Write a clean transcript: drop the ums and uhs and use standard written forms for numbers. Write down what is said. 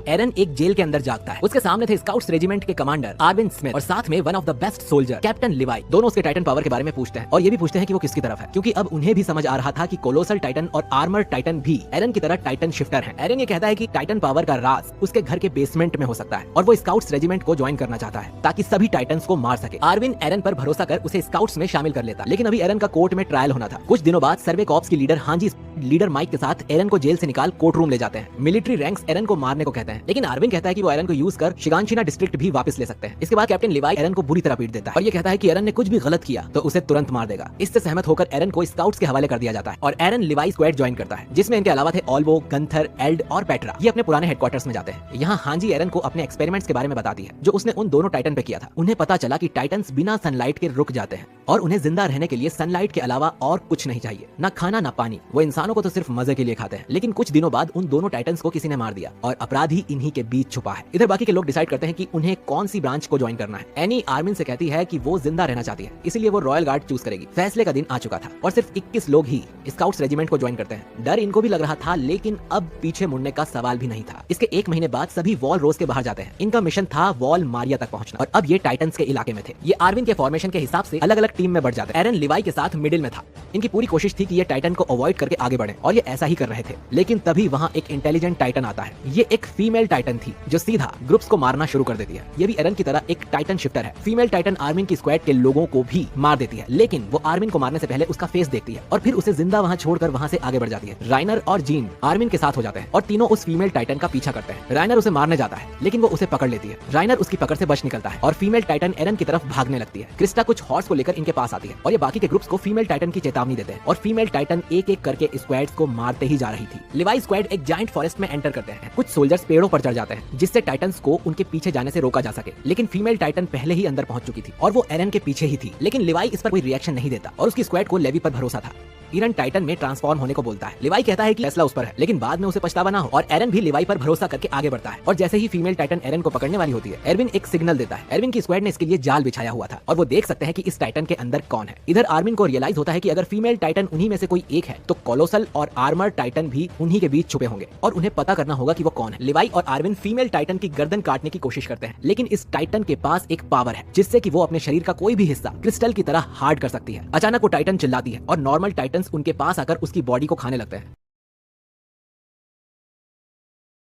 एरन एक जेल के अंदर जागता है। उसके सामने थे स्काउट्स रेजिमेंट के कमांडर आर्विन स्मिथ और साथ में one of the best soldier captain Levi. दोनों उसके टाइटन पावर के बारे में पूछते हैं और ये भी पूछते हैं कि वो किसकी तरफ है, क्योंकि अब उन्हें भी समझ आ रहा था कि कोलोसल टाइटन और आर्मर टाइटन भी एरन की तरह टाइटन शिफ्टर हैं। एरन ये कहता है कि टाइटन पावर का राज उसके घर के बेसमेंट में हो सकता है और वो स्काउट्स रेजिमेंट को ज्वाइन करना चाहता है ताकि सभी टाइटन्स को मार सके। आर्विन एरन पर भरोसा कर उसे स्काउट्स में शामिल कर लेता, लेकिन अभी एरन का कोर्ट में ट्रायल होना था। कुछ दिनों बाद सर्वे कॉप्स की लीडर हांजी लीडर माइक के साथ एरन को जेल से निकाल कोर्ट रूम ले जाते हैं। मिलिट्री रैंक्स एरन को मारने को कहते हैं, लेकिन आर्विन कहता है कि वो एरन को यूज कर शिगानशिना डिस्ट्रिक्ट भी वापस ले सकते हैं। इसके बाद कैप्टन लिवाई एरन को बुरी तरह पीट देता है और ये कहता है कि एरन ने कुछ भी गलत किया तो उसे तुरंत मार देगा। इससे सहमत होकर एरन को स्काउट्स के हवाले कर दिया जाता है और एरन लिवाई स्क्वाड ज्वाइन करता है, जिसमें इनके अलावा थे ऑल्वो, गंथर, एल्ड और पेट्रा। ये अपने पुराने हेडक्वार्टर्स में जाते हैं। यहाँ हांजी एरन को अपने एक्सपेरिमेंट्स के बारे में बताती है जो उसने उन दोनों टाइटन पे किया था। उन्हें पता चला कि टाइटन्स बिना सनलाइट के रुक जाते हैं और उन्हें जिंदा रहने के लिए सनलाइट के अलावा और कुछ नहीं चाहिए, ना खाना ना पानी। वो इंसानों को तो सिर्फ मजे के लिए खाते हैं। लेकिन कुछ दिनों बाद उन दोनों टाइटन्स को किसी ने मार दिया और अपराधी इन्हीं के बीच छुपा है। इधर बाकी के लोग डिसाइड करते हैं कि उन्हें कौन सी ब्रांच को ज्वाइन करना है। एनी आर्मिन से कहती है कि वो जिंदा रहना चाहती है, इसलिए वो रॉयल गार्ड चूज करेगी। फैसले का दिन आ चुका था और सिर्फ 21 लोग ही स्काउट्स रेजिमेंट को ज्वाइन करते हैं। डर इनको भी लग रहा था, लेकिन अब पीछे मुड़ने का सवाल भी नहीं था। इसके 1 महीने बाद सभी वॉल रोज के बाहर जाते हैं। इनका मिशन था वॉल मारिया तक पहुंचना और अब ये टाइटन्स के इलाके में थे। ये आर्विन के फॉर्मेशन के हिसाब से अलग अलग टीम में बढ़ जाते हैं। एरन लिवाई के साथ मिडिल में था। इनकी पूरी कोशिश थी कि ये टाइटन को अवॉइड करके आगे बढ़े और ये ऐसा ही कर रहे थे। लेकिन तभी वहाँ एक इंटेलिजेंट टाइटन आता है। ये एक फीमेल टाइटन थी जो सीधा ग्रुप्स को मारना शुरू कर देती है। ये भी एरन की तरह एक टाइटन शिफ्टर है। फीमेल टाइटन आर्मिन की स्क्वाड के लोगों को भी मार देती है, लेकिन वो आर्मिन को मारने से पहले उसका फेस देखती है और फिर उसे जिंदा वहाँ छोड़कर वहाँ से आगे बढ़ जाती है। राइनर और जीन आर्मिन के साथ हो जाते हैं और तीनों उस फीमेल टाइटन का पीछा करते हैं। राइनर उसे मारने जाता है, लेकिन वो उसे पकड़ लेती है। राइनर उसकी पकड़ से बच निकलता है और फीमेल टाइटन एरन की तरफ भागने लगती है। क्रिस्टा कुछ हॉर्स को लेकर इनके पास आती है और ये बाकी के ग्रुप्स को फीमेल टाइटन की चेतावनी देते हैं और फीमेल टाइटन एक एक करके स्क्वाड्स को मारते ही जा रही थी। लिवाई स्क्वाड एक जायंट फॉरेस्ट में एंटर करते हैं। कुछ सोल्जर्स पेड़ों पर चढ़ जाते हैं जिससे टाइटन्स को उनके पीछे जाने से रोका जा सके, लेकिन फीमेल टाइटन पहले ही अंदर पहुंच चुकी थी और वो एरन के पीछे ही थी। लेकिन लिवाई इस पर कोई रिएक्शन नहीं देता और उसकी स्क्वाड को लेवी पर भरोसा था। एरन टाइटन में ट्रांसफॉर्म होने को बोलता है। लिवाई कहता है कि फैसला उस पर है, लेकिन बाद में उसे पछतावा ना हो और एरन भी लिवाई पर भरोसा करके आगे बढ़ता है। और जैसे ही फीमेल टाइटन एरन को पकड़ने वाली होती है, एरविन एक सिग्नल देता है। एरविन की स्क्वाड ने इसके लिए जाल बिछाया हुआ था और वो देख सकते हैं कि इस टाइटन के अंदर कौन है। इधर आर्मिन को रियलाइज होता है कि अगर फीमेल टाइटन उन्हीं में से कोई एक है तो कोलोसल और आर्मर टाइटन भी उन्हीं के बीच छुपे होंगे और उन्हें पता करना होगा कि वो कौन है। लिवाई और आर्विन फीमेल टाइटन की गर्दन काटने की कोशिश करते हैं, लेकिन इस टाइटन के पास एक पावर है जिससे कि वो अपने शरीर का कोई भी हिस्सा क्रिस्टल की तरह हार्ड कर सकती है। अचानक वो टाइटन चिल्लाती है और नॉर्मल टाइटन्स उनके पास आकर उसकी बॉडी को खाने लगते हैं।